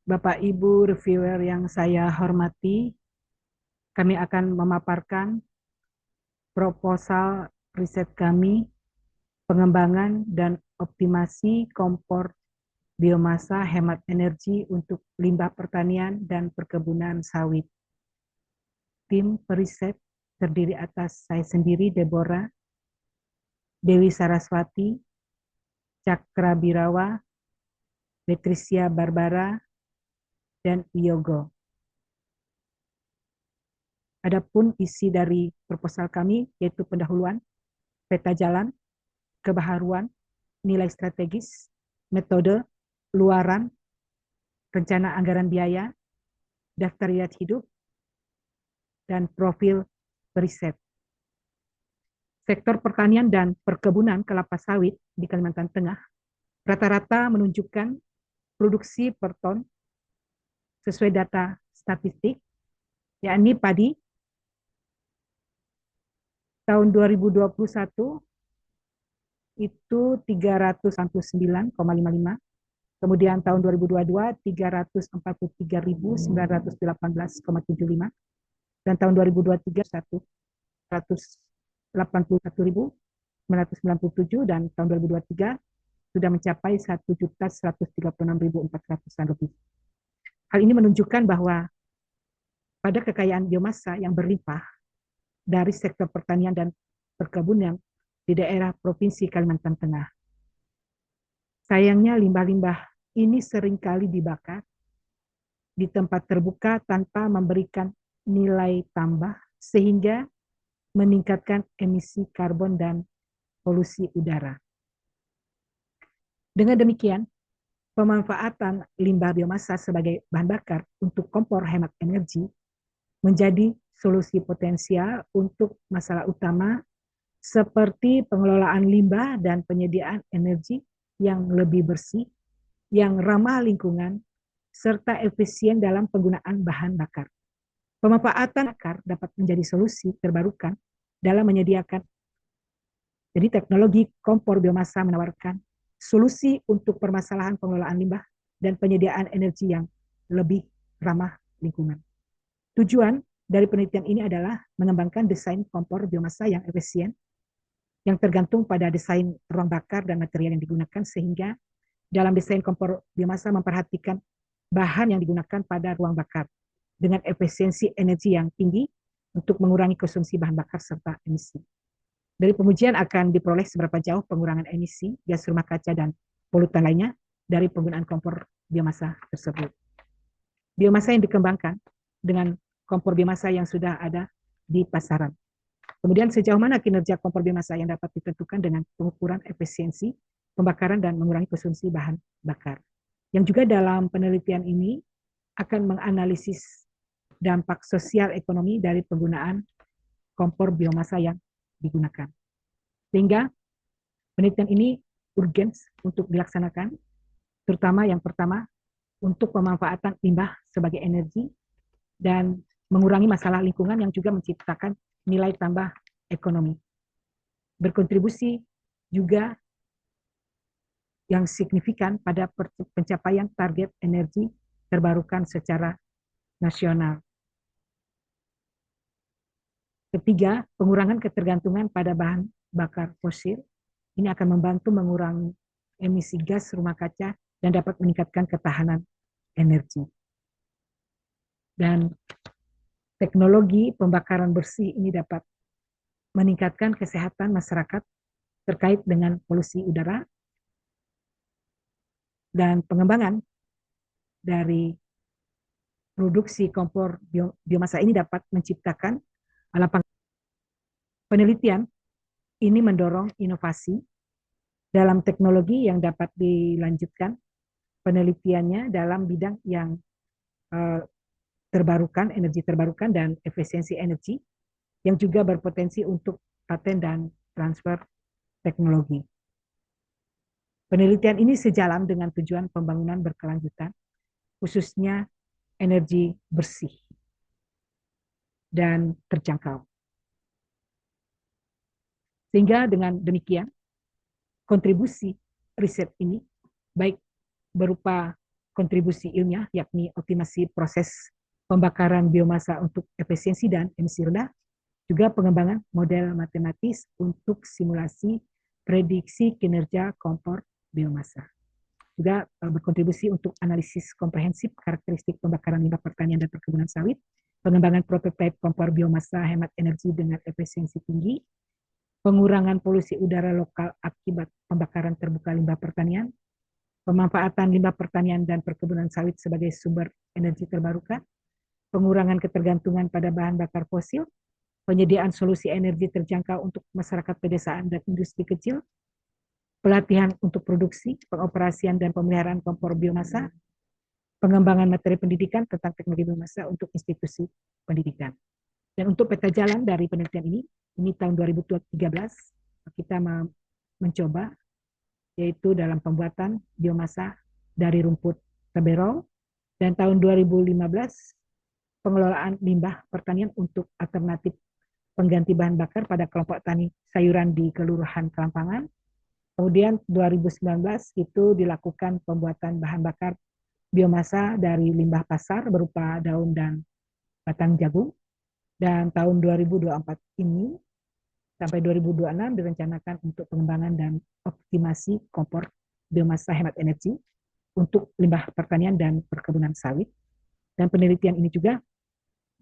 Bapak Ibu reviewer yang saya hormati, kami akan memaparkan proposal riset kami, pengembangan dan optimasi kompor biomasa hemat energi untuk limbah pertanian dan perkebunan sawit. Tim periset terdiri atas saya sendiri, Deborah, Dewi Saraswati, Cakra Birawa, Patricia Barbara, dan Yogo. Adapun isi dari proposal kami yaitu pendahuluan, peta jalan, kebaharuan, nilai strategis, metode, luaran, rencana anggaran biaya, daftar riwayat hidup, dan profil periset. Sektor pertanian dan perkebunan kelapa sawit di Kalimantan Tengah rata-rata menunjukkan produksi per ton sesuai data statistik, yakni padi tahun 2021 itu 369,55, kemudian tahun 2022 343.918,75, dan tahun 2023 181.997, dan tahun 2023 sudah mencapai 1.136.400 lebih. Hal ini menunjukkan bahwa pada kekayaan biomasa yang berlimpah dari sektor pertanian dan perkebunan di daerah Provinsi Kalimantan Tengah. Sayangnya limbah-limbah ini seringkali dibakar di tempat terbuka tanpa memberikan nilai tambah sehingga meningkatkan emisi karbon dan polusi udara. Dengan demikian, pemanfaatan limbah biomasa sebagai bahan bakar untuk kompor hemat energi menjadi solusi potensial untuk masalah utama seperti pengelolaan limbah dan penyediaan energi yang lebih bersih, yang ramah lingkungan, serta efisien dalam penggunaan bahan bakar. Pemanfaatan bakar dapat menjadi solusi terbarukan dalam menyediakan. Jadi teknologi kompor biomasa menawarkan solusi untuk permasalahan pengelolaan limbah dan penyediaan energi yang lebih ramah lingkungan. Tujuan dari penelitian ini adalah mengembangkan desain kompor biomasa yang efisien, yang tergantung pada desain ruang bakar dan material yang digunakan, sehingga dalam desain kompor biomasa memperhatikan bahan yang digunakan pada ruang bakar dengan efisiensi energi yang tinggi untuk mengurangi konsumsi bahan bakar serta emisi. Dari pengujian akan diperoleh seberapa jauh pengurangan emisi gas rumah kaca dan polutan lainnya dari penggunaan kompor biomasa tersebut. Biomasa yang dikembangkan dengan kompor biomasa yang sudah ada di pasaran. Kemudian sejauh mana kinerja kompor biomasa yang dapat ditentukan dengan pengukuran efisiensi pembakaran dan mengurangi konsumsi bahan bakar. Yang juga dalam penelitian ini akan menganalisis dampak sosial ekonomi dari penggunaan kompor biomasa yang digunakan. Sehingga penelitian ini urgent untuk dilaksanakan, terutama yang pertama untuk pemanfaatan limbah sebagai energi dan mengurangi masalah lingkungan yang juga menciptakan nilai tambah ekonomi. Berkontribusi juga yang signifikan pada pencapaian target energi terbarukan secara nasional. Ketiga, pengurangan ketergantungan pada bahan bakar fosil. Ini akan membantu mengurangi emisi gas rumah kaca dan dapat meningkatkan ketahanan energi. Dan teknologi pembakaran bersih ini dapat meningkatkan kesehatan masyarakat terkait dengan polusi udara, dan pengembangan dari produksi kompor biomasa ini dapat menciptakan lapangan. Penelitian ini mendorong inovasi dalam teknologi yang dapat dilanjutkan penelitiannya dalam bidang yang terbarukan, energi terbarukan dan efisiensi energi, yang juga berpotensi untuk paten dan transfer teknologi. Penelitian ini sejalan dengan tujuan pembangunan berkelanjutan, khususnya energi bersih dan terjangkau. Sehingga dengan demikian, kontribusi riset ini, baik berupa kontribusi ilmiah, yakni optimasi proses pembakaran biomasa untuk efisiensi dan emisi rendah, juga pengembangan model matematis untuk simulasi prediksi kinerja kompor biomasa. Juga berkontribusi untuk analisis komprehensif karakteristik pembakaran limbah pertanian dan perkebunan sawit, pengembangan prototipe kompor biomasa hemat energi dengan efisiensi tinggi, pengurangan polusi udara lokal akibat pembakaran terbuka limbah pertanian, pemanfaatan limbah pertanian dan perkebunan sawit sebagai sumber energi terbarukan, pengurangan ketergantungan pada bahan bakar fosil, penyediaan solusi energi terjangkau untuk masyarakat pedesaan dan industri kecil, pelatihan untuk produksi, pengoperasian dan pemeliharaan kompor biomasa, pengembangan materi pendidikan tentang teknologi biomasa untuk institusi pendidikan. Dan untuk peta jalan dari penelitian ini tahun 2013 kita mencoba, yaitu dalam pembuatan biomasa dari rumput taberol, dan tahun 2015 pengelolaan limbah pertanian untuk alternatif pengganti bahan bakar pada kelompok tani sayuran di Kelurahan Kelampangan. Kemudian 2019 itu dilakukan pembuatan bahan bakar biomasa dari limbah pasar berupa daun dan batang jagung. Dan tahun 2024 ini sampai 2026 direncanakan untuk pengembangan dan optimasi kompor biomasa hemat energi untuk limbah pertanian dan perkebunan sawit. Dan penelitian ini juga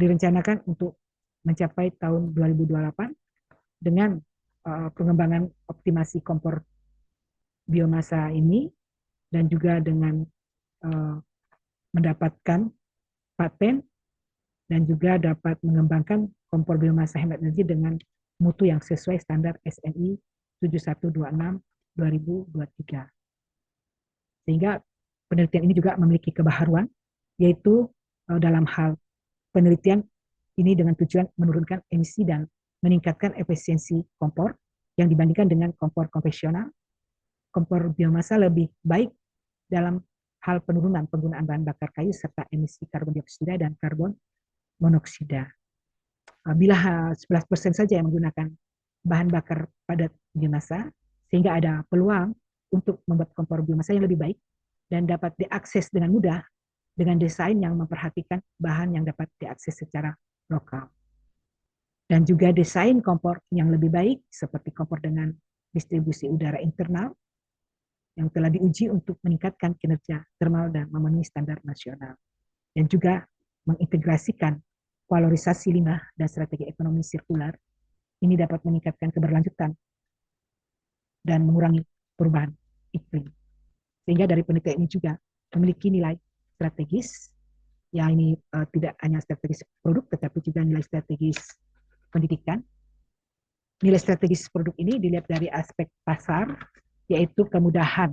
direncanakan untuk mencapai tahun 2028 dengan pengembangan optimasi kompor biomasa ini, dan juga dengan mendapatkan paten dan juga dapat mengembangkan kompor biomasa hemat energi dengan mutu yang sesuai standar SNI 7126/2023. Sehingga penelitian ini juga memiliki kebaharuan, yaitu dalam hal penelitian ini dengan tujuan menurunkan emisi dan meningkatkan efisiensi kompor yang dibandingkan dengan kompor konvensional. Kompor biomasa lebih baik dalam hal penurunan penggunaan bahan bakar kayu serta emisi karbon dioksida dan karbon monoksida. Bila 11% saja yang menggunakan bahan bakar padat biomasa, sehingga ada peluang untuk membuat kompor biomasa yang lebih baik dan dapat diakses dengan mudah dengan desain yang memperhatikan bahan yang dapat diakses secara lokal. Dan juga desain kompor yang lebih baik seperti kompor dengan distribusi udara internal yang telah diuji untuk meningkatkan kinerja termal dan memenuhi standar nasional. Dan juga mengintegrasikan valorisasi limbah dan strategi ekonomi sirkular, ini dapat meningkatkan keberlanjutan dan mengurangi perubahan iklim. Sehingga dari penelitian ini juga memiliki nilai strategis, yang ini tidak hanya strategis produk, tetapi juga nilai strategis pendidikan. Nilai strategis produk ini dilihat dari aspek pasar, yaitu kemudahan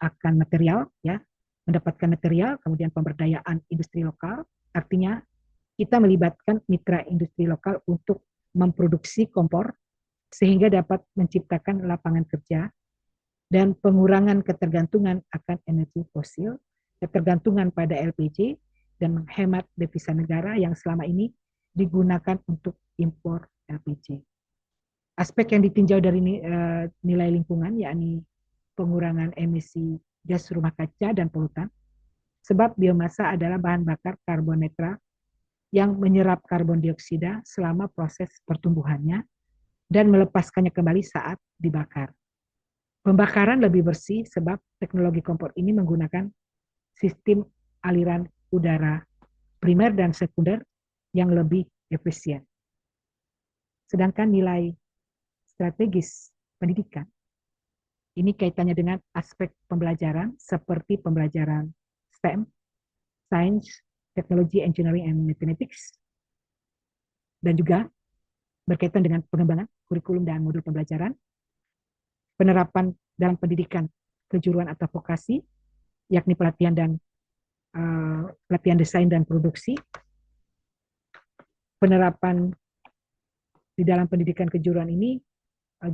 akan material, ya, mendapatkan material, kemudian pemberdayaan industri lokal, artinya kita melibatkan mitra industri lokal untuk memproduksi kompor sehingga dapat menciptakan lapangan kerja dan pengurangan ketergantungan akan energi fosil, ketergantungan pada LPG, dan menghemat devisa negara yang selama ini digunakan untuk impor LPG. Aspek yang ditinjau dari nilai lingkungan, yakni pengurangan emisi gas rumah kaca dan polutan, sebab biomasa adalah bahan bakar karbon netral yang menyerap karbon dioksida selama proses pertumbuhannya dan melepaskannya kembali saat dibakar. Pembakaran lebih bersih sebab teknologi kompor ini menggunakan sistem aliran udara primer dan sekunder yang lebih efisien. Sedangkan nilai strategis pendidikan ini kaitannya dengan aspek pembelajaran seperti pembelajaran STEM, Science, Technology, Engineering, and Mathematics, dan juga berkaitan dengan pengembangan kurikulum dan modul pembelajaran, penerapan dalam pendidikan kejuruan atau vokasi, yakni pelatihan dan pelatihan desain dan produksi, penerapan di dalam pendidikan kejuruan ini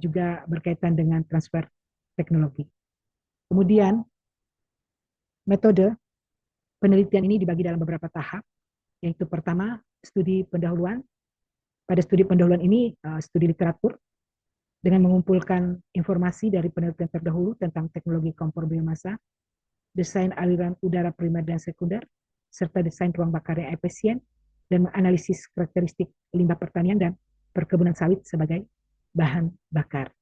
juga berkaitan dengan transfer teknologi. Kemudian metode penelitian ini dibagi dalam beberapa tahap, yaitu pertama studi pendahuluan. Pada studi pendahuluan ini studi literatur dengan mengumpulkan informasi dari penelitian terdahulu tentang teknologi kompor biomasa desain aliran udara primer dan sekunder, serta desain ruang bakar yang efisien, dan menganalisis karakteristik limbah pertanian dan perkebunan sawit sebagai bahan bakar.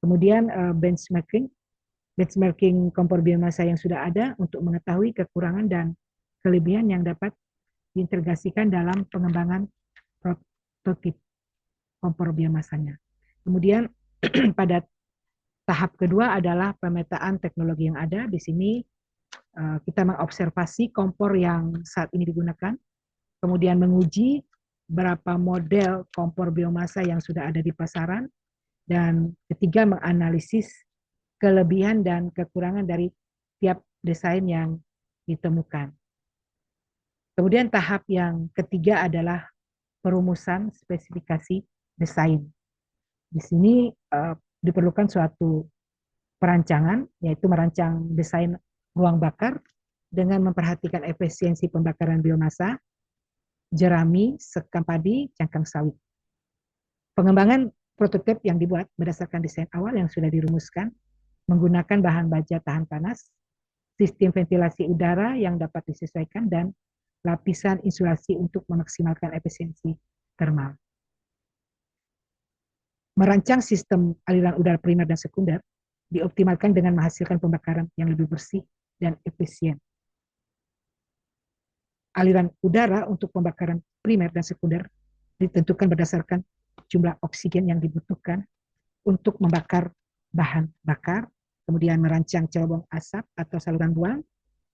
Kemudian benchmarking kompor biomasa yang sudah ada untuk mengetahui kekurangan dan kelebihan yang dapat diintegrasikan dalam pengembangan prototip kompor biomasanya. Kemudian pada tahap kedua adalah pemetaan teknologi yang ada. Di sini kita mengobservasi kompor yang saat ini digunakan, kemudian menguji berapa model kompor biomasa yang sudah ada di pasaran, dan ketiga menganalisis kelebihan dan kekurangan dari tiap desain yang ditemukan. Kemudian tahap yang ketiga adalah perumusan spesifikasi desain. Di sini diperlukan suatu perancangan, yaitu merancang desain ruang bakar dengan memperhatikan efisiensi pembakaran biomasa, jerami, sekam padi, cangkang sawit. Pengembangan prototip yang dibuat berdasarkan desain awal yang sudah dirumuskan, menggunakan bahan baja tahan panas, sistem ventilasi udara yang dapat disesuaikan, dan lapisan insulasi untuk memaksimalkan efisiensi termal. Merancang sistem aliran udara primer dan sekunder dioptimalkan dengan menghasilkan pembakaran yang lebih bersih dan efisien. Aliran udara untuk pembakaran primer dan sekunder ditentukan berdasarkan jumlah oksigen yang dibutuhkan untuk membakar bahan bakar, kemudian merancang cerobong asap atau saluran buang,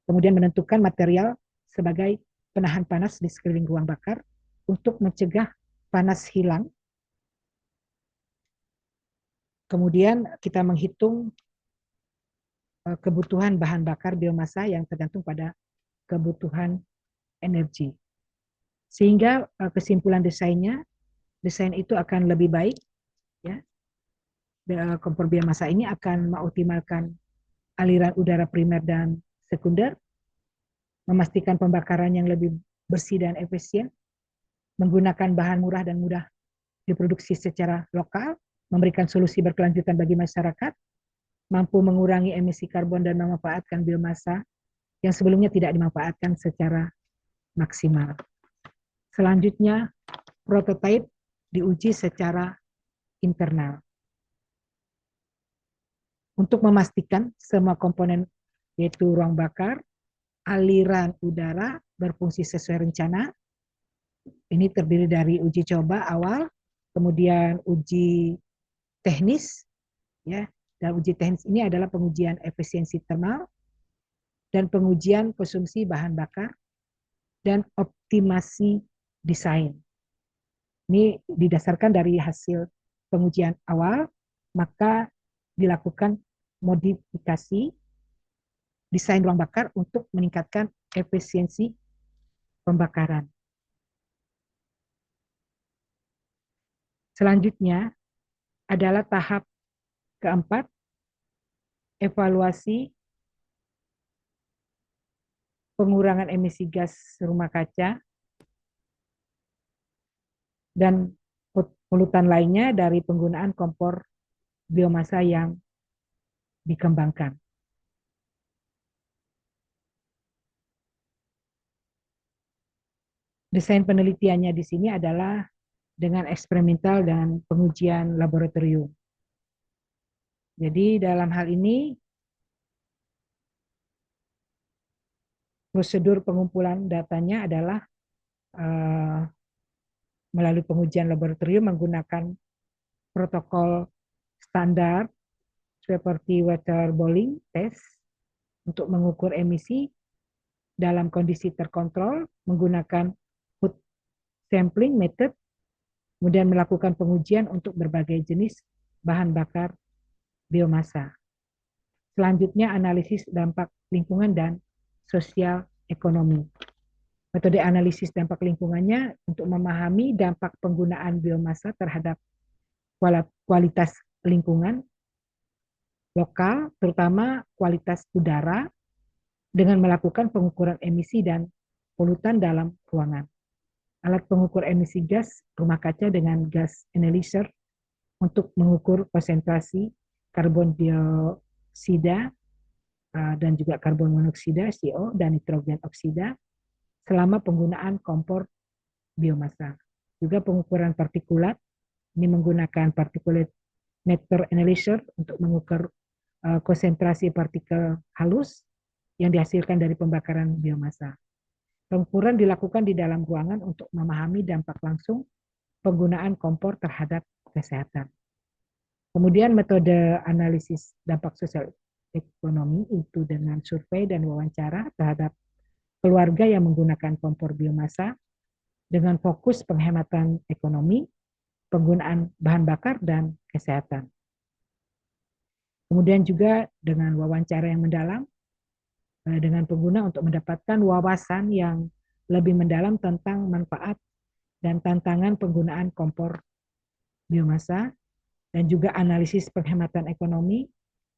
kemudian menentukan material sebagai penahan panas di sekeliling ruang bakar untuk mencegah panas hilang. Kemudian kita menghitung kebutuhan bahan bakar biomasa yang tergantung pada kebutuhan energi. Sehingga kesimpulan desainnya, desain itu akan lebih baik, ya. Kompor biomasa ini akan mengoptimalkan aliran udara primer dan sekunder, memastikan pembakaran yang lebih bersih dan efisien, menggunakan bahan murah dan mudah diproduksi secara lokal, memberikan solusi berkelanjutan bagi masyarakat, mampu mengurangi emisi karbon dan memanfaatkan biomasa yang sebelumnya tidak dimanfaatkan secara maksimal. Selanjutnya, prototipe diuji secara internal. Untuk memastikan semua komponen, yaitu ruang bakar, aliran udara berfungsi sesuai rencana. Ini terdiri dari uji coba awal, kemudian uji teknis, ya. Dan uji teknis ini adalah pengujian efisiensi termal dan pengujian konsumsi bahan bakar dan optimasi desain. Ini didasarkan dari hasil pengujian awal, maka dilakukan modifikasi desain ruang bakar untuk meningkatkan efisiensi pembakaran. Selanjutnya adalah tahap keempat, evaluasi pengurangan emisi gas rumah kaca dan polutan lainnya dari penggunaan kompor biomasa yang dikembangkan. Desain penelitiannya di sini adalah dengan eksperimental dan pengujian laboratorium. Jadi dalam hal ini prosedur pengumpulan datanya adalah melalui pengujian laboratorium menggunakan protokol standar seperti waterboiling test untuk mengukur emisi dalam kondisi terkontrol menggunakan food sampling method, kemudian melakukan pengujian untuk berbagai jenis bahan bakar biomasa. Selanjutnya analisis dampak lingkungan dan sosial ekonomi. Metode analisis dampak lingkungannya untuk memahami dampak penggunaan biomasa terhadap kualitas lingkungan lokal, terutama kualitas udara, dengan melakukan pengukuran emisi dan polutan dalam ruangan. Alat pengukur emisi gas rumah kaca dengan gas analyzer untuk mengukur konsentrasi karbon dioksida dan juga karbon monoksida CO dan nitrogen oksida selama penggunaan kompor biomasa. Juga pengukuran partikulat, ini menggunakan particulate matter analyzer untuk mengukur konsentrasi partikel halus yang dihasilkan dari pembakaran biomasa. Pengukuran dilakukan di dalam ruangan untuk memahami dampak langsung penggunaan kompor terhadap kesehatan. Kemudian metode analisis dampak sosial ekonomi itu dengan survei dan wawancara terhadap keluarga yang menggunakan kompor biomasa dengan fokus penghematan ekonomi, penggunaan bahan bakar, dan kesehatan. Kemudian juga dengan wawancara yang mendalam dengan pengguna untuk mendapatkan wawasan yang lebih mendalam tentang manfaat dan tantangan penggunaan kompor biomasa, dan juga analisis penghematan ekonomi,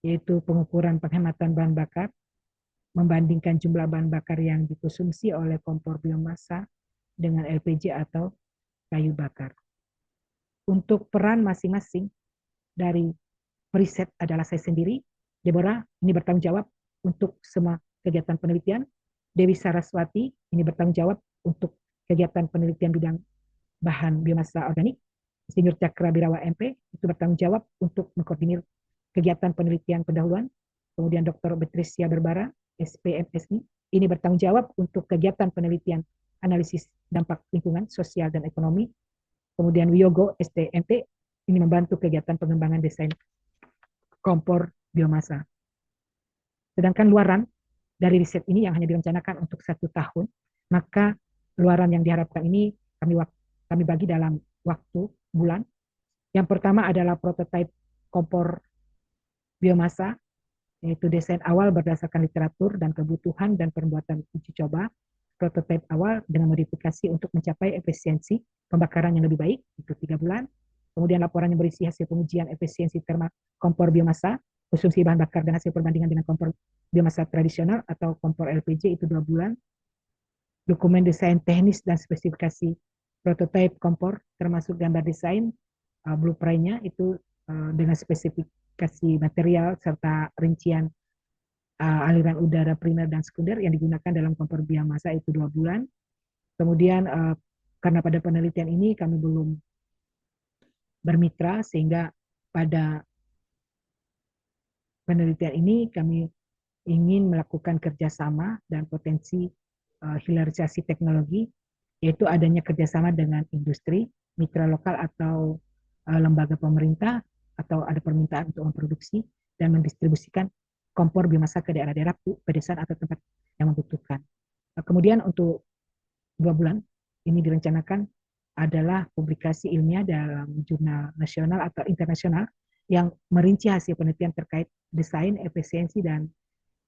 yaitu pengukuran penghematan bahan bakar, membandingkan jumlah bahan bakar yang dikonsumsi oleh kompor biomasa dengan LPG atau kayu bakar. Untuk peran masing-masing dari periset adalah saya sendiri, Deborah, ini bertanggung jawab untuk semua kegiatan penelitian. Dewi Saraswati, ini bertanggung jawab untuk kegiatan penelitian bidang bahan biomasa organik. Insinyur Cakra Birawa MP, itu bertanggung jawab untuk mengkoordinir kegiatan penelitian pendahuluan. Kemudian Dr. Betricia Berbara, SPMSI, ini bertanggung jawab untuk kegiatan penelitian analisis dampak lingkungan, sosial, dan ekonomi. Kemudian Wiyogo, STMT, ini membantu kegiatan pengembangan desain kompor biomasa. Sedangkan luaran dari riset ini yang hanya direncanakan untuk 1 tahun, maka luaran yang diharapkan ini kami bagi dalam waktu bulan. Yang pertama adalah prototipe kompor biomasa, yaitu desain awal berdasarkan literatur dan kebutuhan dan pembuatan uji coba. Prototipe awal dengan modifikasi untuk mencapai efisiensi pembakaran yang lebih baik, itu 3 bulan. Kemudian laporan yang berisi hasil pengujian efisiensi terma kompor biomasa, konsumsi bahan bakar dan hasil perbandingan dengan kompor biomasa tradisional atau kompor LPG, itu 2 bulan. Dokumen desain teknis dan spesifikasi prototipe kompor, termasuk gambar desain, blueprint-nya itu dengan spesifikasi material serta rincian aliran udara primer dan sekunder yang digunakan dalam kompor biomasa, itu 2 bulan. Kemudian karena pada penelitian ini kami belum bermitra, sehingga pada penelitian ini kami ingin melakukan kerjasama dan potensi hilirisasi teknologi, yaitu adanya kerjasama dengan industri, mitra lokal atau lembaga pemerintah, atau ada permintaan untuk memproduksi dan mendistribusikan kompor biomasa ke daerah-daerah pedesaan atau tempat yang membutuhkan. Kemudian untuk 2 bulan ini direncanakan adalah publikasi ilmiah dalam jurnal nasional atau internasional yang merinci hasil penelitian terkait desain, efisiensi, dan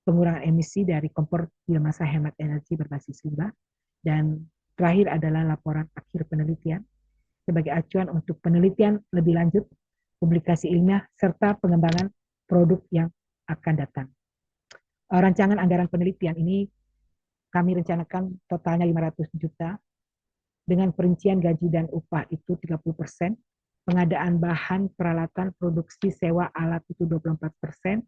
pengurangan emisi dari kompor biomasa hemat energi berbasis limbah. Dan terakhir adalah laporan akhir penelitian sebagai acuan untuk penelitian lebih lanjut, publikasi ilmiah, serta pengembangan produk yang akan datang. Rancangan anggaran penelitian ini kami rencanakan totalnya 500 juta, dengan perincian gaji dan upah itu 30%, pengadaan bahan, peralatan, produksi, sewa alat itu 24%,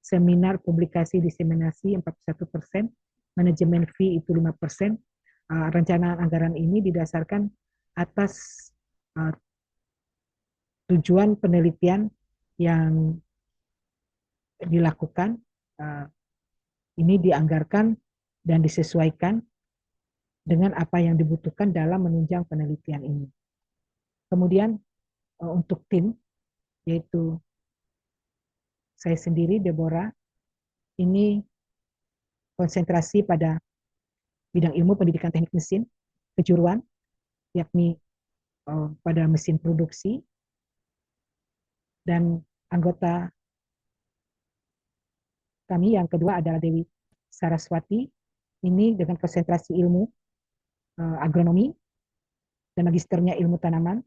seminar, publikasi, diseminasi 41%, manajemen fee itu 5%. Rencana anggaran ini didasarkan atas tujuan penelitian yang dilakukan, ini dianggarkan dan disesuaikan dengan apa yang dibutuhkan dalam menunjang penelitian ini. Kemudian untuk tim, yaitu saya sendiri, Deborah, ini konsentrasi pada bidang ilmu pendidikan teknik mesin, kejuruan, yakni pada mesin produksi, dan anggota kami yang kedua adalah Dewi Saraswati, ini dengan konsentrasi ilmu agronomi dan magisternya ilmu tanaman,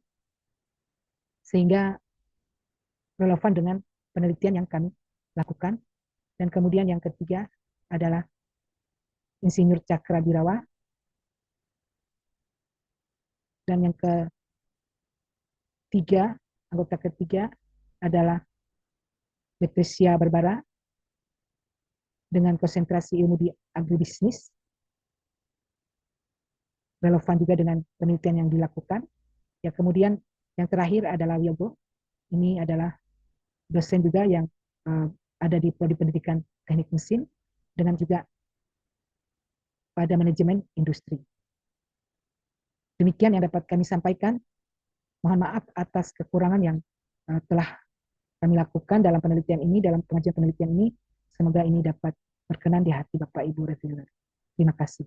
sehingga relevan dengan penelitian yang kami lakukan. Dan kemudian yang ketiga adalah Insinyur Cakra Birawa, dan yang ketiga, anggota ketiga adalah Betricia Berbara, dengan konsentrasi ilmu di agribisnis, relevan juga dengan penelitian yang dilakukan. Ya, kemudian yang terakhir adalah Wiyogo. Ini adalah dosen juga yang ada di Prodi Pendidikan Teknik Mesin dengan juga pada manajemen industri. Demikian yang dapat kami sampaikan. Mohon maaf atas kekurangan yang telah kami lakukan dalam penelitian ini, dalam pengajian penelitian ini. Semoga ini dapat berkenan di hati Bapak Ibu reviewer. Terima kasih.